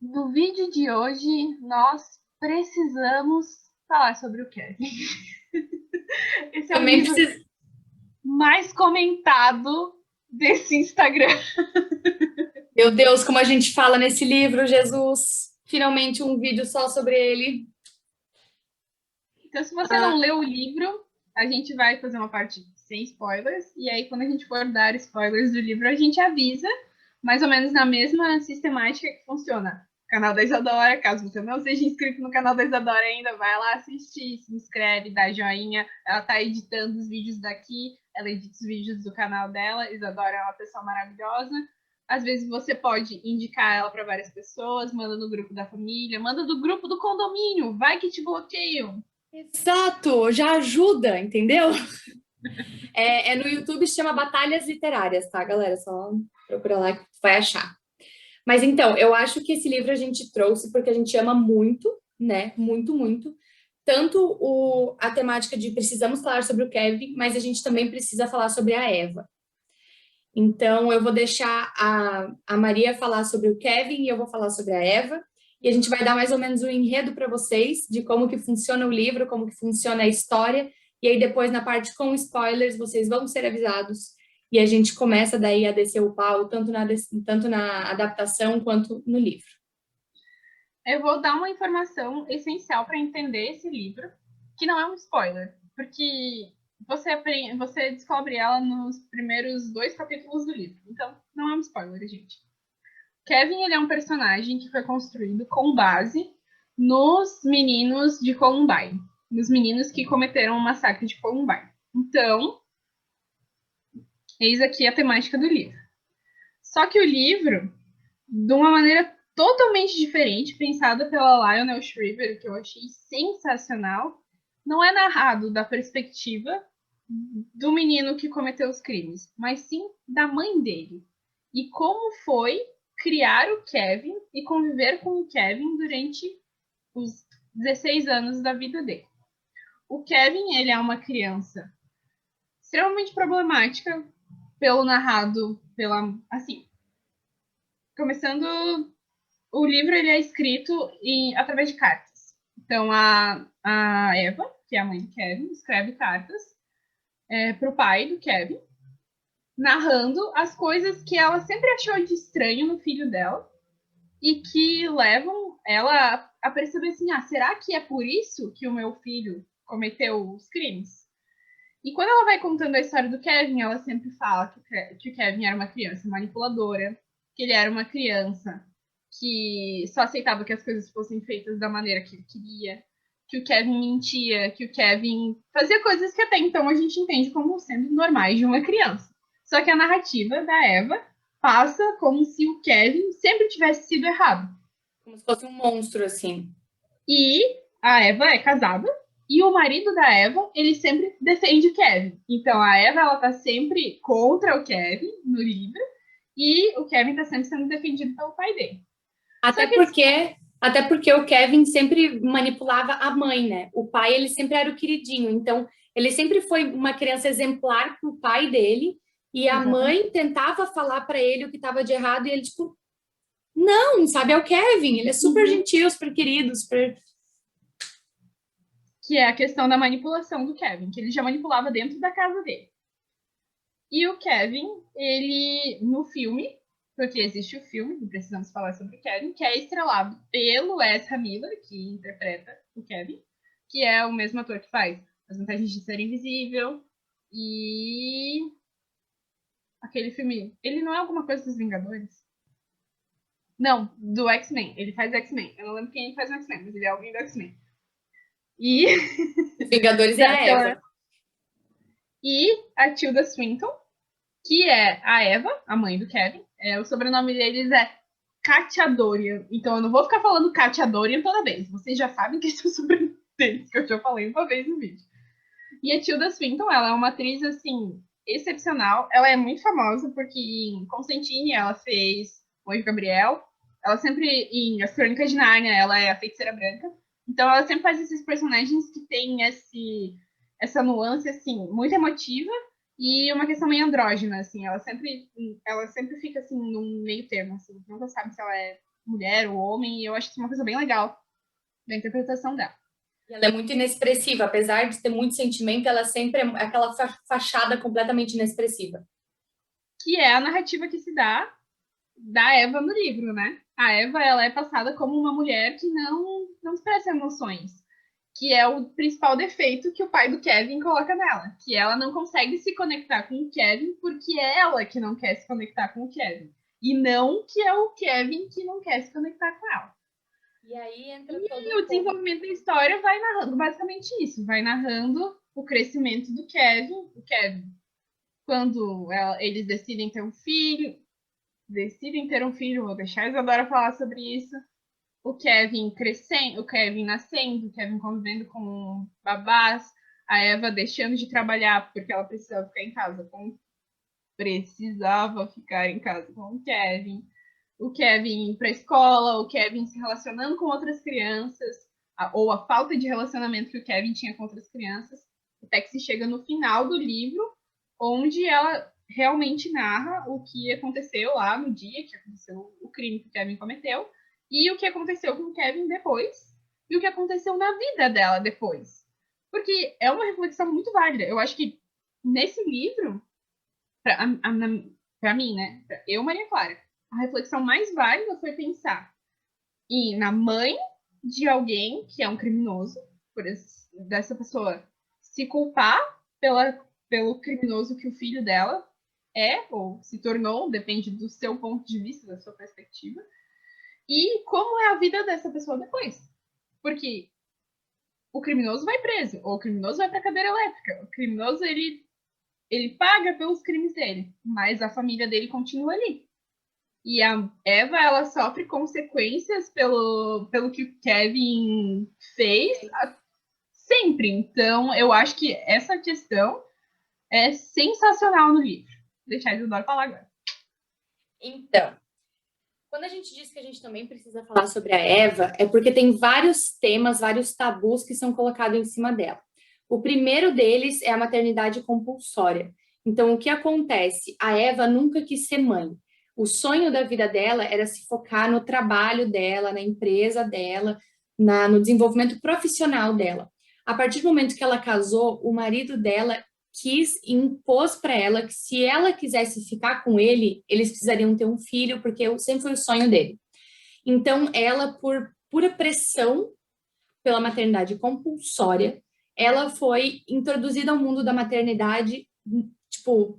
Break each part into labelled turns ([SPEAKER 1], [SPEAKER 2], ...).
[SPEAKER 1] No vídeo de hoje, nós precisamos falar sobre o Kevin. Esse é o
[SPEAKER 2] Também
[SPEAKER 1] livro
[SPEAKER 2] precisa.
[SPEAKER 1] mais comentado desse Instagram.
[SPEAKER 2] Meu Deus, como a gente fala nesse livro, Jesus. Finalmente um vídeo só sobre ele.
[SPEAKER 1] Então, se você não
[SPEAKER 2] Ah,
[SPEAKER 1] leu o livro, a gente vai fazer uma parte sem spoilers. E aí, quando a gente for dar spoilers do livro, a gente avisa, mais ou menos na mesma sistemática que funciona. Canal da Isadora, caso você não seja inscrito no canal da Isadora ainda, vai lá assistir, se inscreve, dá joinha. Ela tá editando os vídeos daqui, ela edita os vídeos do canal dela. Isadora é uma pessoa maravilhosa. Às vezes você pode indicar ela para várias pessoas, manda no grupo da família, manda do grupo do condomínio, vai que te bloqueiam.
[SPEAKER 2] exato, já ajuda, entendeu? É no YouTube, se chama Batalhas Literárias, tá, galera? Só procura lá que vai achar. Mas então, eu acho que esse livro a gente trouxe porque a gente ama muito, né? Muito, muito. Tanto a temática de precisamos falar sobre o Kevin, mas a gente também precisa falar sobre a Eva. Então, eu vou deixar a Maria falar sobre o Kevin e eu vou falar sobre a Eva. E a gente vai dar mais ou menos um enredo para vocês de como que funciona o livro, como que funciona a história. E aí, depois, na parte com spoilers, vocês vão ser avisados. E a gente começa daí a descer o pau, tanto na adaptação quanto no livro.
[SPEAKER 1] Eu vou dar uma informação essencial para entender esse livro, que não é um spoiler, porque você descobre ela nos primeiros dois capítulos do livro. Então, não é um spoiler, gente. Kevin, ele é um personagem que foi construído com base nos meninos de Columbine, nos meninos que cometeram o massacre de Columbine. Então, eis aqui a temática do livro. Só que o livro, de uma maneira totalmente diferente, pensada pela Lionel Shriver, que eu achei sensacional, não é narrado da perspectiva do menino que cometeu os crimes, mas sim da mãe dele. E como foi criar o Kevin e conviver com o Kevin durante os 16 anos da vida dele. O Kevin, ele é uma criança extremamente problemática, pelo narrado, pela, assim, começando, o livro ele é escrito através de cartas. Então a Eva, que é a mãe do Kevin, escreve cartas para o pai do Kevin, narrando as coisas que ela sempre achou de estranho no filho dela e que levam ela a perceber assim, ah, será que é por isso que o meu filho cometeu os crimes? E quando ela vai contando a história do Kevin, ela sempre fala que o Kevin era uma criança manipuladora, que ele era uma criança que só aceitava que as coisas fossem feitas da maneira que ele queria, que o Kevin mentia, que o Kevin fazia coisas que até então a gente entende como sendo normais de uma criança. Só que a narrativa da Eva passa como se o Kevin sempre tivesse sido errado.
[SPEAKER 2] Como se fosse um monstro, assim.
[SPEAKER 1] E a Eva é casada e o marido da Eva, ele sempre defende o Kevin. Então a Eva, ela tá sempre contra o Kevin no livro e o Kevin tá sempre sendo defendido pelo pai dele. Só
[SPEAKER 2] Até
[SPEAKER 1] que eles,
[SPEAKER 2] porque, até porque o Kevin sempre manipulava a mãe, né? O pai, ele sempre era o queridinho. Então, ele sempre foi uma criança exemplar pro pai dele. E a
[SPEAKER 1] exatamente,
[SPEAKER 2] mãe tentava falar para ele o que estava de errado. E ele, tipo, não, sabe? É o Kevin. Ele é super
[SPEAKER 1] uhum,
[SPEAKER 2] gentil, super querido, super.
[SPEAKER 1] que é a questão da manipulação do Kevin, que ele já manipulava dentro da casa dele. E o Kevin, ele no filme, porque existe o filme, não precisamos falar sobre o Kevin, que é estrelado pelo Ezra Miller, que interpreta o Kevin, que é o mesmo ator que faz As Vantagens de Ser Invisível e aquele filme. Ele não é alguma coisa dos Vingadores? Não, do X-Men. Ele faz X-Men. Eu não lembro quem ele faz no X-Men, mas ele é alguém do X-Men. E
[SPEAKER 2] Os Vingadores é a
[SPEAKER 1] daquela.
[SPEAKER 2] Eva.
[SPEAKER 1] E a Tilda Swinton, que é a Eva, a mãe do Kevin. O sobrenome deles é Katia Dorian. Então eu não vou ficar falando Katia Dorian toda vez. Vocês já sabem que esse é o sobrenome deles, que eu já falei uma vez no vídeo. E a Tilda Swinton, ela é uma atriz, assim, excepcional. Ela é muito famosa porque em Constantine ela fez o Anjo Gabriel. Ela sempre, em As Crônicas de Nárnia, ela é a feiticeira branca. Então ela sempre faz esses personagens que têm essa nuance, assim, muito emotiva e uma questão meio andrógena, assim. Ela sempre fica, assim, num meio termo, assim. Nunca sabe se ela é mulher ou homem, e eu acho isso uma coisa bem legal da interpretação dela.
[SPEAKER 2] Ela é muito inexpressiva, apesar de ter muito sentimento, ela sempre é aquela fachada completamente inexpressiva.
[SPEAKER 1] Que é a narrativa que se dá da Eva no livro, né? A Eva, ela é passada como uma mulher que não expressa emoções, que é o principal defeito que o pai do Kevin coloca nela, que ela não consegue se conectar com o Kevin porque é ela que não quer se conectar com o Kevin, e não que é o Kevin que não quer se conectar com ela.
[SPEAKER 2] E aí entra todo
[SPEAKER 1] E o desenvolvimento da história vai narrando basicamente isso, vai narrando o crescimento do Kevin, quando eles decidem ter um filho, vou deixar a Isadora falar sobre isso. O Kevin crescendo, o Kevin nascendo, o Kevin convivendo com babás, a Eva deixando de trabalhar porque ela precisava ficar em casa com o Kevin indo para a escola, o Kevin se relacionando com outras crianças, ou a falta de relacionamento que o Kevin tinha com outras crianças, até que se chega no final do livro, onde ela realmente narra o que aconteceu lá no dia que aconteceu o crime que o Kevin cometeu, e o que aconteceu com o Kevin depois, e o que aconteceu na vida dela depois. Porque é uma reflexão muito válida. Eu acho que nesse livro, para mim, né, eu, Maria Clara, a reflexão mais válida foi pensar na mãe de alguém que é um criminoso, dessa pessoa se culpar pelo criminoso que o filho dela é ou se tornou, depende do seu ponto de vista, da sua perspectiva, e como é a vida dessa pessoa depois. Porque o criminoso vai preso, ou o criminoso vai para a cadeira elétrica, o criminoso ele paga pelos crimes dele, mas a família dele continua ali. E a Eva, ela sofre consequências pelo que o Kevin fez sempre. Então, eu acho que essa questão é sensacional no livro. Vou deixar a Isadora falar agora.
[SPEAKER 2] Então, quando a gente diz que a gente também precisa falar sobre a Eva, é porque tem vários temas, vários tabus que são colocados em cima dela. O primeiro deles é a maternidade compulsória. Então, o que acontece? A Eva nunca quis ser mãe. O sonho da vida dela era se focar no trabalho dela, na empresa dela, no desenvolvimento profissional dela. A partir do momento que ela casou, o marido dela impôs para ela que se ela quisesse ficar com ele, eles precisariam ter um filho, porque sempre foi o sonho dele. Então, ela, por pura pressão pela maternidade compulsória, ela foi introduzida ao mundo da maternidade, tipo,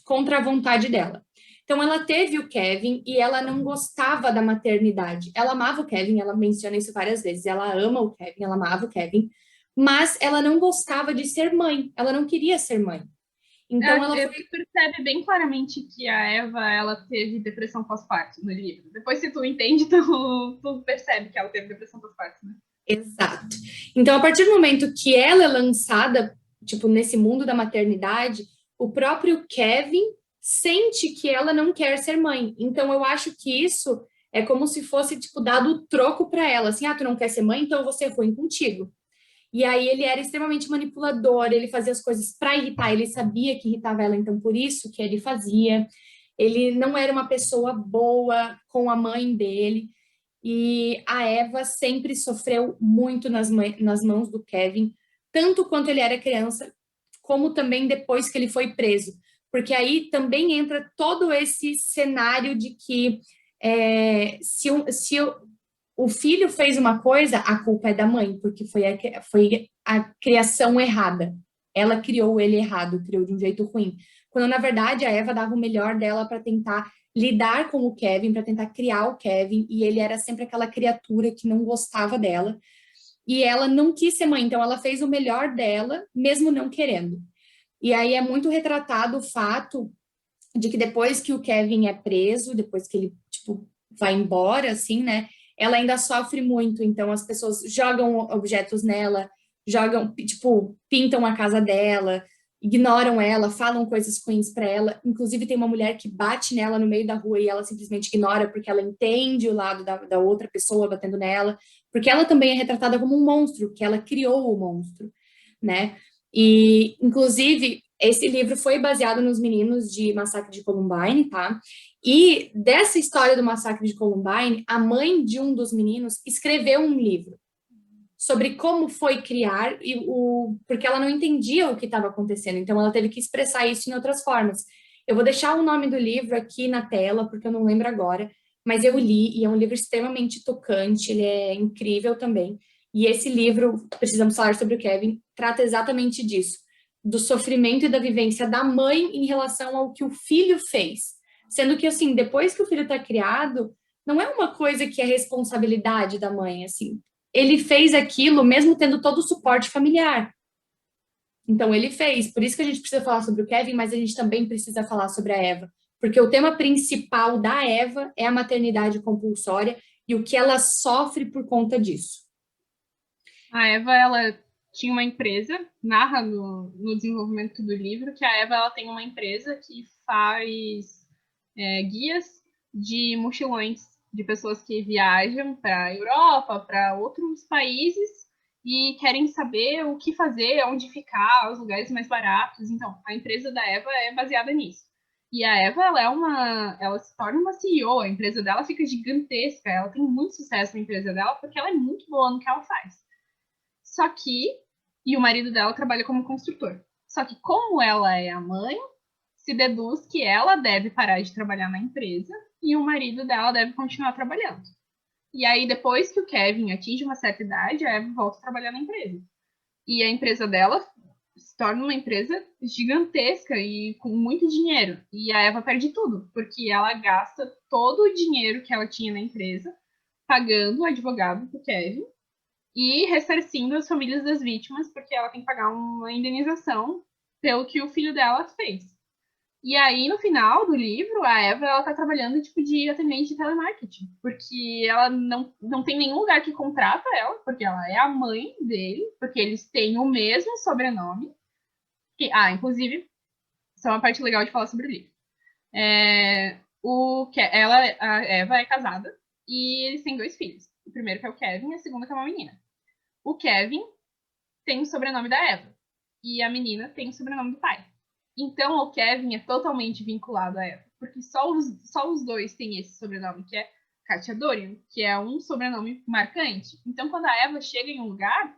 [SPEAKER 2] contra a vontade dela. Então, ela teve o Kevin e ela não gostava da maternidade. Ela amava o Kevin, ela menciona isso várias vezes. Ela ama o Kevin, ela amava o Kevin, mas ela não gostava de ser mãe. Ela não queria ser mãe. Então, ela foi...
[SPEAKER 1] percebe bem claramente que a Eva, ela teve depressão pós-parto no livro. Depois, se tu entende, tu percebe que ela teve depressão pós-parto, né?
[SPEAKER 2] Exato. Então, a partir do momento que ela é lançada, tipo, nesse mundo da maternidade, o próprio Kevin sente que ela não quer ser mãe. Então, eu acho que isso é como se fosse, tipo, dado o troco para ela. Assim, tu não quer ser mãe, então eu vou ser ruim contigo. E aí ele era extremamente manipulador, ele fazia as coisas para irritar, ele sabia que irritava ela, então por isso que ele fazia. Ele não era uma pessoa boa com a mãe dele. E a Eva sempre sofreu muito nas mãos do Kevin, tanto quanto ele era criança, como também depois que ele foi preso. Porque aí também entra todo esse cenário de que se o filho fez uma coisa, a culpa é da mãe, porque foi a criação errada. Ela criou ele errado, criou de um jeito ruim. Quando, na verdade, a Eva dava o melhor dela para tentar lidar com o Kevin, para tentar criar o Kevin, e ele era sempre aquela criatura que não gostava dela. E ela não quis ser mãe, então ela fez o melhor dela, mesmo não querendo. E aí é muito retratado o fato de que depois que o Kevin é preso, depois que ele, tipo, vai embora, assim, né? Ela ainda sofre muito, então as pessoas jogam objetos nela, tipo, pintam a casa dela, ignoram ela, falam coisas ruins para ela. Inclusive, tem uma mulher que bate nela no meio da rua e ela simplesmente ignora porque ela entende o lado da outra pessoa batendo nela, porque ela também é retratada como um monstro, que ela criou o monstro, né? E, inclusive, esse livro foi baseado nos meninos de Massacre de Columbine, tá? E dessa história do Massacre de Columbine, a mãe de um dos meninos escreveu um livro sobre como foi criar porque ela não entendia o que estava acontecendo, então ela teve que expressar isso em outras formas. Eu vou deixar o nome do livro aqui na tela, porque eu não lembro agora, mas eu li e é um livro extremamente tocante, ele é incrível também. E esse livro, Precisamos Falar sobre o Kevin, trata exatamente disso, do sofrimento e da vivência da mãe em relação ao que o filho fez. Sendo que, assim, depois que o filho está criado, não é uma coisa que é responsabilidade da mãe, assim. Ele fez aquilo mesmo tendo todo o suporte familiar. Então, ele fez. Por isso que a gente precisa falar sobre o Kevin, mas a gente também precisa falar sobre a Eva. Porque o tema principal da Eva é a maternidade compulsória e o que ela sofre por conta disso.
[SPEAKER 1] A Eva, ela tinha uma empresa, narra no desenvolvimento do livro, que a Eva ela tem uma empresa que faz guias de mochilões, de pessoas que viajam para a Europa, para outros países e querem saber o que fazer, onde ficar, os lugares mais baratos. Então, a empresa da Eva é baseada nisso. E a Eva, ela se torna uma CEO, a empresa dela fica gigantesca, ela tem muito sucesso na empresa dela porque ela é muito boa no que ela faz. Só que, e o marido dela trabalha como construtor. Só que como ela é a mãe, se deduz que ela deve parar de trabalhar na empresa e o marido dela deve continuar trabalhando. E aí, depois que o Kevin atinge uma certa idade, a Eva volta a trabalhar na empresa. E a empresa dela se torna uma empresa gigantesca e com muito dinheiro. E a Eva perde tudo, porque ela gasta todo o dinheiro que ela tinha na empresa pagando o advogado do Kevin e ressarcindo as famílias das vítimas, porque ela tem que pagar uma indenização pelo que o filho dela fez. E aí, no final do livro, a Eva, ela tá trabalhando, tipo, de atendente de telemarketing, porque ela não tem nenhum lugar que contrata ela, porque ela é a mãe dele, porque eles têm o mesmo sobrenome. Inclusive, isso é uma parte legal de falar sobre o livro. A Eva é casada e eles têm 2 filhos. O primeiro que é o Kevin e a segunda que é uma menina. O Kevin tem o sobrenome da Eva e a menina tem o sobrenome do pai. Então, o Kevin é totalmente vinculado a Eva, porque só os dois têm esse sobrenome, que é Cacciadorian, que é um sobrenome marcante. Então, quando a Eva chega em um lugar,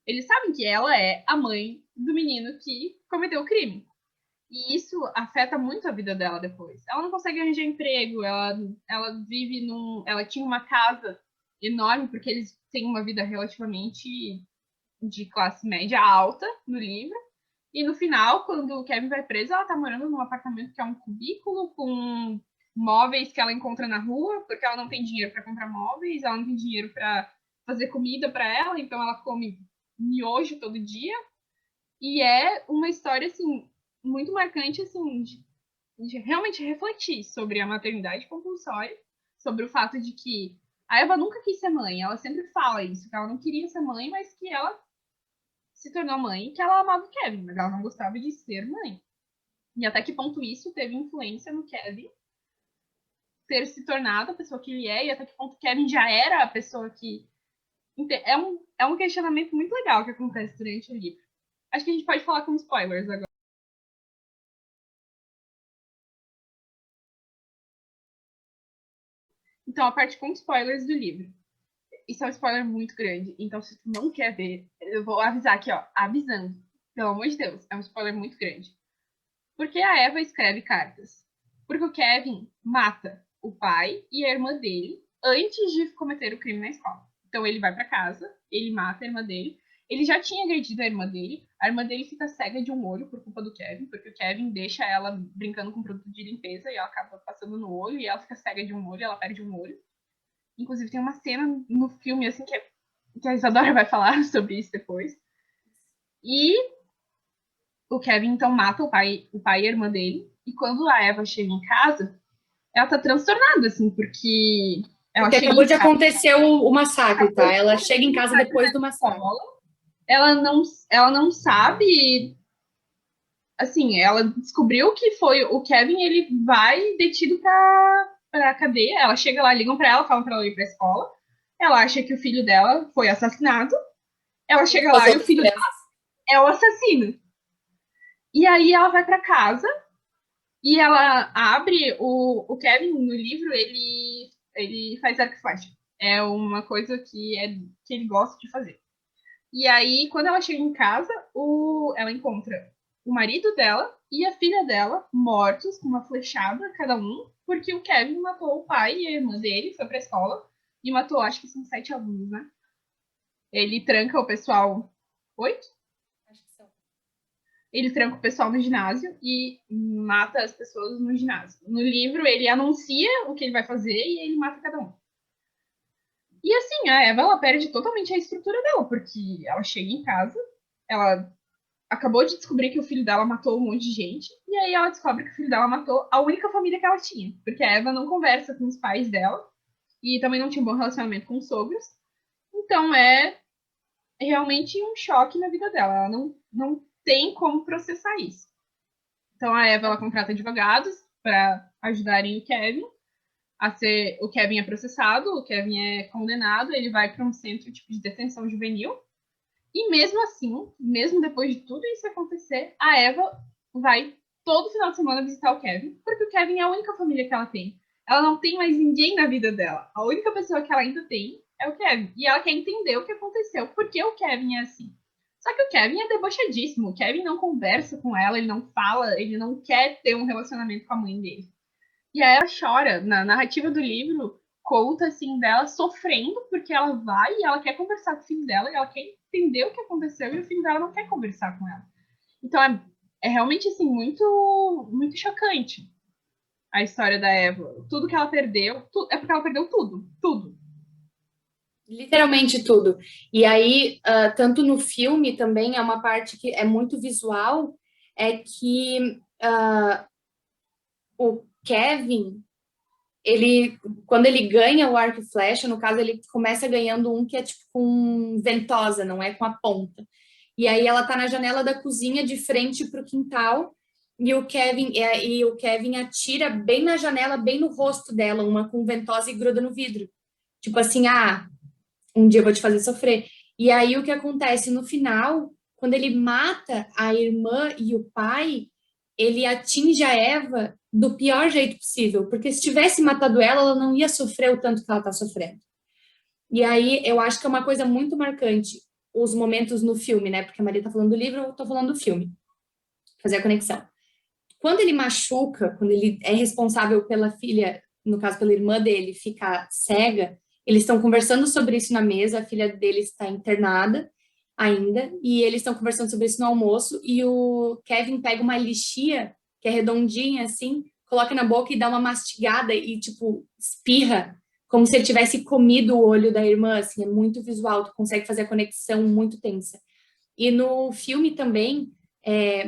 [SPEAKER 1] eles sabem que ela é a mãe do menino que cometeu o crime. E isso afeta muito a vida dela depois. Ela não consegue arranjar emprego, ela vive Ela tinha uma casa enorme, porque eles têm uma vida relativamente de classe média alta no livro. E no final, quando o Kevin vai preso, ela tá morando num apartamento que é um cubículo com móveis que ela encontra na rua, porque ela não tem dinheiro para comprar móveis, ela não tem dinheiro para fazer comida para ela, então ela come miojo todo dia. E é uma história assim muito marcante assim de realmente refletir sobre a maternidade compulsória, sobre o fato de que a Eva nunca quis ser mãe, ela sempre fala isso, que ela não queria ser mãe, mas que ela se tornou mãe e que ela amava o Kevin, mas ela não gostava de ser mãe. E até que ponto isso teve influência no Kevin ter se tornado a pessoa que ele é, e até que ponto o Kevin já era a pessoa que. É um questionamento muito legal que acontece durante o livro. Acho que a gente pode falar com spoilers agora. Então, a parte com spoilers do livro. Isso é um spoiler muito grande. Então, se tu não quer ver, eu vou avisar aqui, ó. Avisando. Pelo amor de Deus. É um spoiler muito grande. Porque a Eva escreve cartas? Porque o Kevin mata o pai e a irmã dele antes de cometer o crime na escola. Então ele vai para casa, ele mata a irmã dele. Ele já tinha agredido a irmã dele fica cega de um olho por culpa do Kevin, porque o Kevin deixa ela brincando com produto de limpeza e ela acaba passando no olho e ela fica cega de um olho, ela perde um olho. Inclusive tem uma cena no filme assim que a Isadora vai falar sobre isso depois. E o Kevin então mata o pai e a irmã dele. E quando a Eva chega em casa, ela tá transtornada, assim, porque ela
[SPEAKER 2] Porque
[SPEAKER 1] chega
[SPEAKER 2] acabou
[SPEAKER 1] em
[SPEAKER 2] de
[SPEAKER 1] casa.
[SPEAKER 2] acontecer o massacre, tá? Ela chega em casa depois do massacre.
[SPEAKER 1] Ela não sabe. Assim, ela descobriu que foi o Kevin, ele vai detido pra cadeia. Ela chega lá, ligam pra ela, falam pra ela ir pra escola. Ela acha que o filho dela foi assassinado. Ela chega lá e o filho é o assassino. E aí ela vai pra casa e ela abre o Kevin no livro, ele faz arco e flecha. É uma coisa que ele gosta de fazer. E aí, quando ela chega em casa, ela encontra o marido dela e a filha dela mortos com uma flechada cada um, porque o Kevin matou o pai e a irmã dele, foi pra escola e matou, acho que são 7 alunos, né? Ele tranca o pessoal. 8?
[SPEAKER 2] Acho que são.
[SPEAKER 1] Ele tranca o pessoal no ginásio e mata as pessoas no ginásio. No livro, ele anuncia o que ele vai fazer e ele mata cada um. E assim, a Eva, ela perde totalmente a estrutura dela, porque ela chega em casa, ela acabou de descobrir que o filho dela matou um monte de gente, e aí ela descobre que o filho dela matou a única família que ela tinha, porque a Eva não conversa com os pais dela, e também não tinha um bom relacionamento com os sogros, então é realmente um choque na vida dela, ela não tem como processar isso. Então a Eva, ela contrata advogados para ajudarem o Kevin, o Kevin é processado, o Kevin é condenado, ele vai para um centro tipo de detenção juvenil, e mesmo assim, mesmo depois de tudo isso acontecer, a Eva vai todo final de semana visitar o Kevin, porque o Kevin é a única família que ela tem. Ela não tem mais ninguém na vida dela. A única pessoa que ela ainda tem é o Kevin. E ela quer entender o que aconteceu, porque o Kevin é assim. Só que o Kevin é debochadíssimo. O Kevin não conversa com ela, ele não fala, ele não quer ter um relacionamento com a mãe dele. E aí ela chora. Na narrativa do livro, conta assim dela sofrendo porque ela vai e ela quer conversar com o filho dela e ela quer entender o que aconteceu e o filho dela não quer conversar com ela. Então é realmente assim muito chocante a história da Eva. Tudo que ela perdeu, é porque ela perdeu tudo, tudo.
[SPEAKER 2] Literalmente tudo. E aí, tanto no filme também, é uma parte que é muito visual, é que o Kevin, quando ele ganha o arco e flecha, no caso, ele começa ganhando um que é tipo com ventosa, não é com a ponta. E aí ela tá na janela da cozinha de frente para o quintal e o Kevin atira bem na janela, bem no rosto dela, uma com ventosa e gruda no vidro. Tipo assim, um dia eu vou te fazer sofrer. E aí o que acontece no final, quando ele mata a irmã e o pai, ele atinge a Eva do pior jeito possível, porque se tivesse matado ela, ela não ia sofrer o tanto que ela está sofrendo. E aí eu acho que é uma coisa muito marcante os momentos no filme, né? Porque a Maria tá falando do livro, eu tô falando do filme. Fazer a conexão. Quando ele machuca, quando ele é responsável pela filha, no caso pela irmã dele, ficar cega, eles estão conversando sobre isso na mesa, a filha dele está internada ainda, e eles estão conversando sobre isso no almoço, e o Kevin pega uma lixia, que é redondinha assim, coloca na boca e dá uma mastigada e, tipo, espirra, como se ele tivesse comido o olho da irmã, assim, é muito visual, tu consegue fazer a conexão muito tensa. E no filme também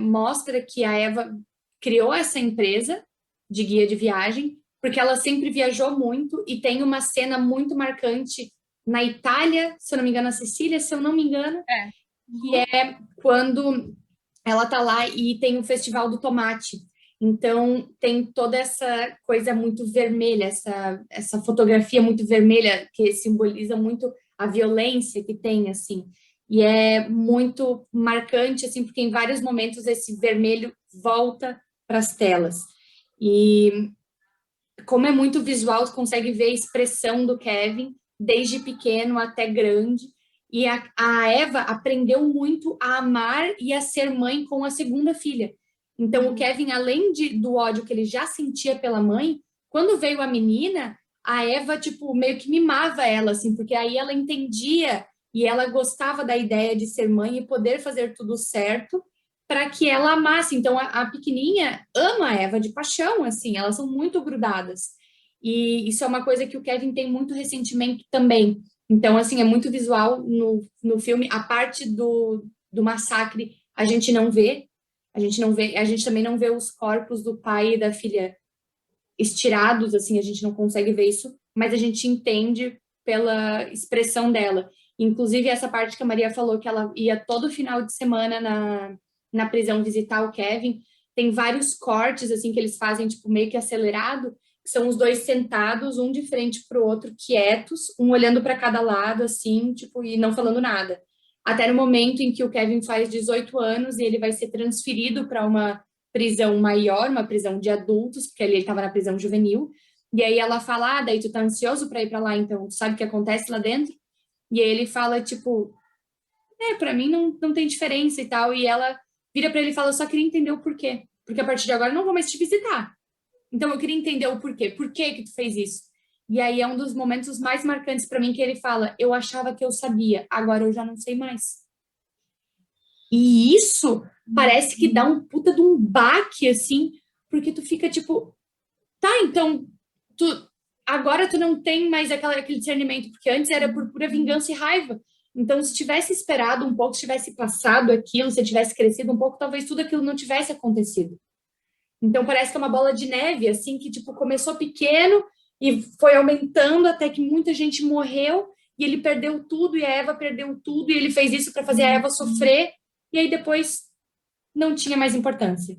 [SPEAKER 2] mostra que a Eva criou essa empresa de guia de viagem, porque ela sempre viajou muito e tem uma cena muito marcante na Itália, se eu não me engano, na Sicília, se eu não me engano,
[SPEAKER 1] É.
[SPEAKER 2] que é quando ela tá lá e tem o Festival do Tomate. Então, tem toda essa coisa muito vermelha, essa fotografia muito vermelha, que simboliza muito a violência que tem, assim. E é muito marcante, assim, porque em vários momentos esse vermelho volta para as telas. E como é muito visual, você consegue ver a expressão do Kevin, desde pequeno até grande. E a Eva aprendeu muito a amar e a ser mãe com a segunda filha. Então, o Kevin, além do ódio que ele já sentia pela mãe, quando veio a menina, a Eva, tipo, meio que mimava ela, assim, porque aí ela entendia e ela gostava da ideia de ser mãe e poder fazer tudo certo para que ela amasse. Então, a pequenininha ama a Eva de paixão, assim, elas são muito grudadas. E isso é uma coisa que o Kevin tem muito ressentimento também. Então, assim, é muito visual no filme. A parte do massacre a gente não vê, a gente também não vê os corpos do pai e da filha estirados, assim, a gente não consegue ver isso, mas a gente entende pela expressão dela. Inclusive, essa parte que a Maria falou, que ela ia todo final de semana na prisão visitar o Kevin, tem vários cortes, assim, que eles fazem, tipo, meio que acelerado, que são os dois sentados, um de frente para o outro, quietos, um olhando para cada lado, assim, tipo, e não falando nada. até no momento em que o Kevin faz 18 anos e ele vai ser transferido para uma prisão maior, uma prisão de adultos, porque ali ele estava na prisão juvenil. E aí ela fala, daí tu tá ansioso para ir para lá, então tu sabe o que acontece lá dentro? E aí ele fala, tipo, para mim não tem diferença e tal. E ela vira para ele e fala, eu só queria entender o porquê. Porque a partir de agora eu não vou mais te visitar. Então eu queria entender o porquê. Por que que tu fez isso? E aí é um dos momentos mais marcantes para mim que ele fala, eu achava que eu sabia, agora eu já não sei mais. E isso parece que dá um puta de um baque, assim, porque tu fica tipo, tá, então, tu, agora tu não tem mais aquele discernimento, porque antes era por pura vingança e raiva. Então, se tivesse esperado um pouco, se tivesse passado aquilo, se tivesse crescido um pouco, talvez tudo aquilo não tivesse acontecido. Então, parece que é uma bola de neve, assim, que, tipo, começou pequeno e foi aumentando até que muita gente morreu e ele perdeu tudo e a Eva perdeu tudo e ele fez isso para fazer a Eva sofrer e aí depois não tinha mais importância.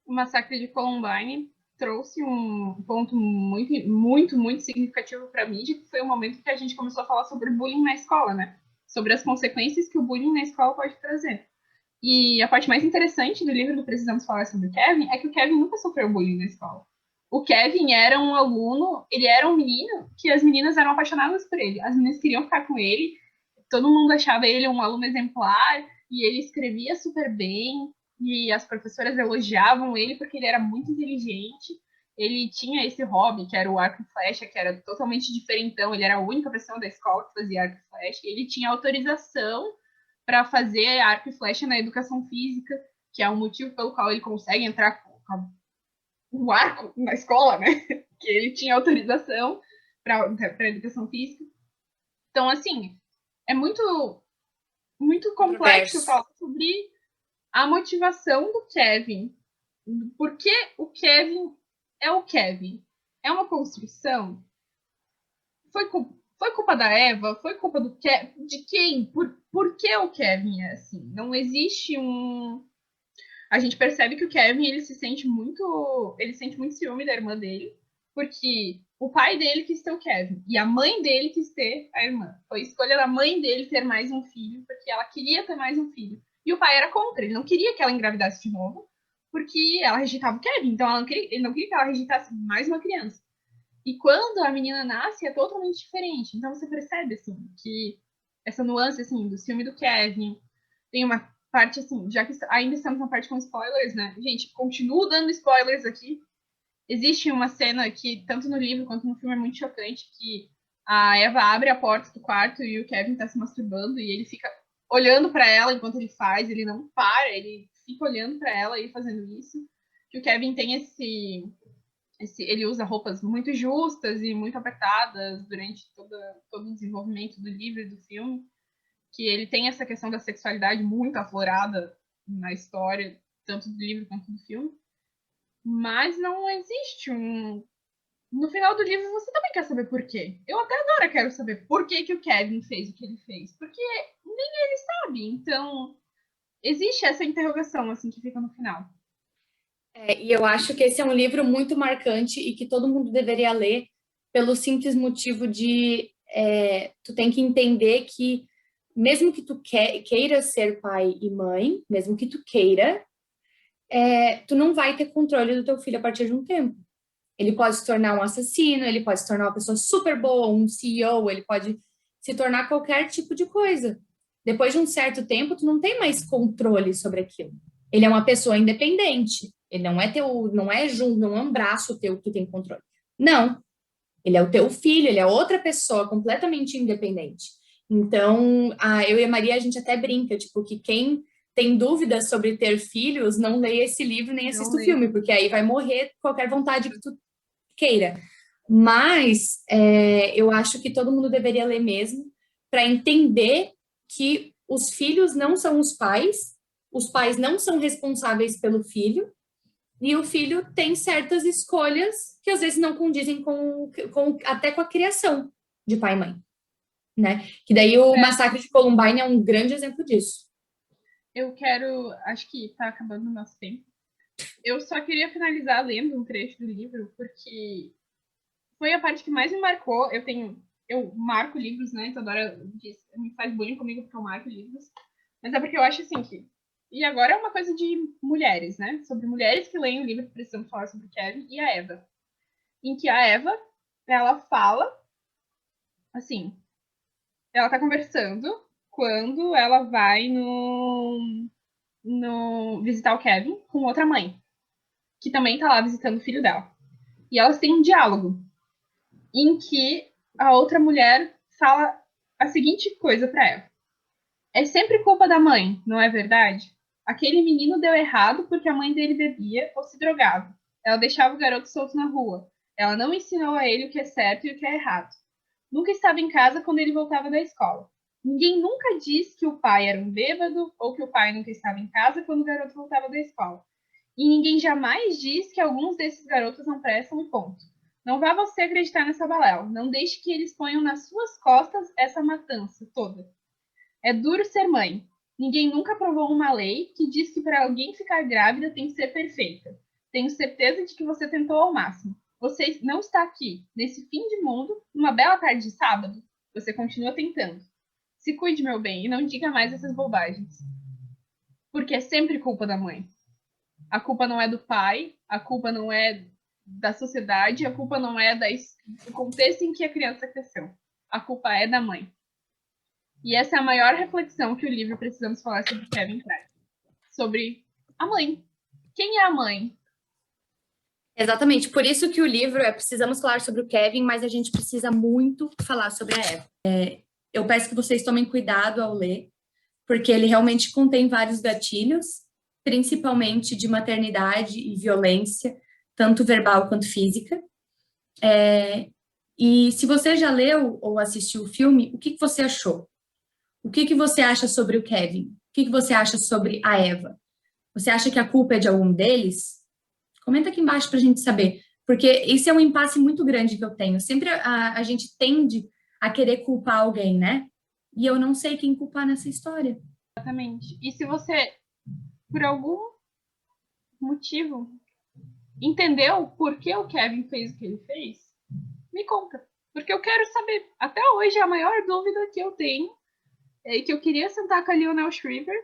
[SPEAKER 1] O massacre de Columbine trouxe um ponto muito, muito, muito significativo para a mídia, que foi o momento que a gente começou a falar sobre bullying na escola, né? Sobre as consequências que o bullying na escola pode trazer. E a parte mais interessante do livro do Precisamos Falar sobre o Kevin é que o Kevin nunca sofreu bullying na escola. O Kevin era um aluno, ele era um menino que as meninas eram apaixonadas por ele. As meninas queriam ficar com ele, todo mundo achava ele um aluno exemplar, e ele escrevia super bem, e as professoras elogiavam ele porque ele era muito inteligente. Ele tinha esse hobby, que era o arco e flecha, que era totalmente diferentão. Ele era a única pessoa da escola que fazia arco e flecha. E ele tinha autorização para fazer arco e flecha na educação física, que é o motivo pelo qual ele consegue entrar com o arco na escola, né? Que ele tinha autorização para educação física. Então, assim, é muito complexo
[SPEAKER 2] Controverso.
[SPEAKER 1] falar sobre a motivação do Kevin. Por que o Kevin é o Kevin? É uma construção? Foi culpa da Eva? Foi culpa do Kevin? De quem? Por que o Kevin é assim? Não existe um. A gente percebe que o Kevin ele sente muito ciúme da irmã dele, porque o pai dele quis ter o Kevin e a mãe dele quis ter a irmã. Foi escolha da mãe dele ter mais um filho, porque ela queria ter mais um filho. E o pai era contra, ele não queria que ela engravidasse de novo, porque ela rejeitava o Kevin, então ele não queria que ela rejeitasse mais uma criança. E quando a menina nasce, é totalmente diferente. Então você percebe, assim, que essa nuance, assim, do ciúme do Kevin, tem uma parte, assim, já que ainda estamos na parte com spoilers, né? Gente, continuo dando spoilers aqui. Existe uma cena que, tanto no livro quanto no filme, é muito chocante, que a Eva abre a porta do quarto e o Kevin tá se masturbando e ele fica olhando para ela enquanto ele faz, ele não para, ele fica olhando para ela e fazendo isso. Que o Kevin tem ele usa roupas muito justas e muito apertadas durante todo o desenvolvimento do livro e do filme, que ele tem essa questão da sexualidade muito aflorada na história, tanto do livro quanto do filme, mas não existe um... No final do livro, você também quer saber por quê. Eu até agora quero saber por que, que o Kevin fez o que ele fez, porque nem ele sabe, então existe essa interrogação, assim, que fica no final.
[SPEAKER 2] E eu acho que esse é um livro muito marcante e que todo mundo deveria ler pelo simples motivo de tu tem que entender que mesmo que tu queira ser pai e mãe, mesmo que tu queira, tu não vai ter controle do teu filho a partir de um tempo. Ele pode se tornar um assassino, ele pode se tornar uma pessoa super boa, um CEO, ele pode se tornar qualquer tipo de coisa. Depois de um certo tempo, tu não tem mais controle sobre aquilo. Ele é uma pessoa independente. Ele não é teu, não é junto, não é um braço teu que tu tem controle. Não. Ele é o teu filho, ele é outra pessoa completamente independente. Então, eu e a Maria, a gente até brinca, tipo, que quem tem dúvidas sobre ter filhos, não leia esse livro nem assista o filme, porque aí vai morrer qualquer vontade que tu queira. Mas eu acho que todo mundo deveria ler mesmo para entender que os filhos não são os pais não são responsáveis pelo filho, e o filho tem certas escolhas que às vezes não condizem até com a criação de pai e mãe, né? Que daí o massacre de Columbine é um grande exemplo disso.
[SPEAKER 1] Eu quero. Acho que tá acabando o nosso tempo. Eu só queria finalizar lendo um trecho do livro, porque foi a parte que mais me marcou. eu marco livros, né? Isadora me faz bullying comigo porque eu marco livros. Mas é porque eu acho assim que... E agora é uma coisa de mulheres, né? Sobre mulheres que leem o livro que precisamos falar sobre Kevin e a Eva. Em que a Eva, ela fala, assim, ela tá conversando quando ela vai no visitar o Kevin com outra mãe, que também tá lá visitando o filho dela. E elas têm um diálogo em que a outra mulher fala a seguinte coisa para ela: é sempre culpa da mãe, não é verdade? Aquele menino deu errado porque a mãe dele bebia ou se drogava. Ela deixava o garoto solto na rua. Ela não ensinou a ele o que é certo e o que é errado. Nunca estava em casa quando ele voltava da escola. Ninguém nunca disse que o pai era um bêbado ou que o pai nunca estava em casa quando o garoto voltava da escola. E ninguém jamais diz que alguns desses garotos não prestam e ponto. Não vá você acreditar nessa balela. Não deixe que eles ponham nas suas costas essa matança toda. É duro ser mãe. Ninguém nunca aprovou uma lei que diz que para alguém ficar grávida tem que ser perfeita. Tenho certeza de que você tentou ao máximo. Você não está aqui, nesse fim de mundo, numa bela tarde de sábado. Você continua tentando. Se cuide, meu bem, e não diga mais essas bobagens. Porque é sempre culpa da mãe. A culpa não é do pai, a culpa não é da sociedade, a culpa não é do contexto em que a criança cresceu. A culpa é da mãe. E essa é a maior reflexão que o livro Precisamos Falar sobre Kevin traz. Sobre a mãe. Quem é a mãe?
[SPEAKER 2] Exatamente, por isso que o livro é Precisamos Falar sobre o Kevin, mas a gente precisa muito falar sobre a Eva. Eu peço que vocês tomem cuidado ao ler, porque ele realmente contém vários gatilhos, principalmente de maternidade e violência, tanto verbal quanto física. E se você já leu ou assistiu o filme, o que você achou? O que você acha sobre o Kevin? O que você acha sobre a Eva? Você acha que a culpa é de algum deles? Comenta aqui embaixo para a gente saber, porque esse é um impasse muito grande que eu tenho. Sempre a gente tende a querer culpar alguém, né? E eu não sei quem culpar nessa história.
[SPEAKER 1] Exatamente. E se você, por algum motivo, entendeu por que o Kevin fez o que ele fez, me conta. Porque eu quero saber. Até hoje, a maior dúvida que eu tenho é que eu queria sentar com a Lionel Shriver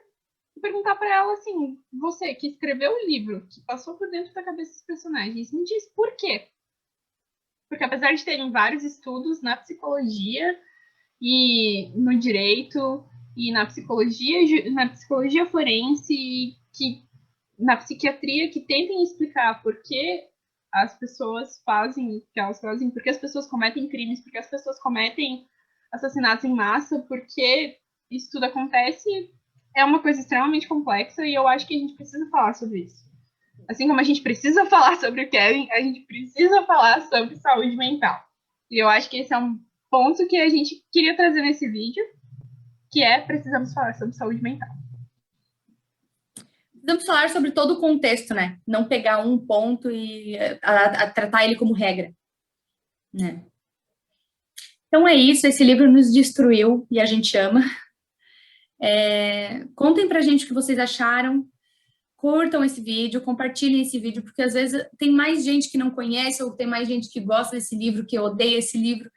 [SPEAKER 1] e perguntar para ela assim: você que escreveu o livro, que passou por dentro da cabeça dos personagens, me diz por quê? Porque apesar de terem vários estudos na psicologia e no direito e na psicologia forense, que na psiquiatria, que tentem explicar por que as pessoas fazem o que elas fazem, por que as pessoas cometem crimes, por que as pessoas cometem assassinatos em massa, por que isso tudo acontece, é uma coisa extremamente complexa e eu acho que a gente precisa falar sobre isso. Assim como a gente precisa falar sobre o Kevin, a gente precisa falar sobre saúde mental. E eu acho que esse é um ponto que a gente queria trazer nesse vídeo, que é precisamos falar sobre saúde mental.
[SPEAKER 2] Precisamos falar sobre todo o contexto, né? Não pegar um ponto e tratar ele como regra, né? Então é isso, esse livro nos destruiu e a gente ama. Contem pra gente o que vocês acharam, curtam esse vídeo, compartilhem esse vídeo, porque às vezes tem mais gente que não conhece ou tem mais gente que gosta desse livro, que odeia esse livro.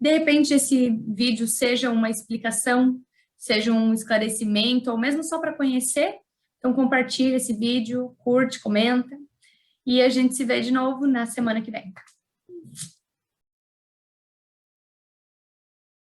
[SPEAKER 2] De repente esse vídeo seja uma explicação, seja um esclarecimento, ou mesmo só para conhecer. Então compartilha esse vídeo, curte, comenta, e a gente se vê de novo na semana que vem.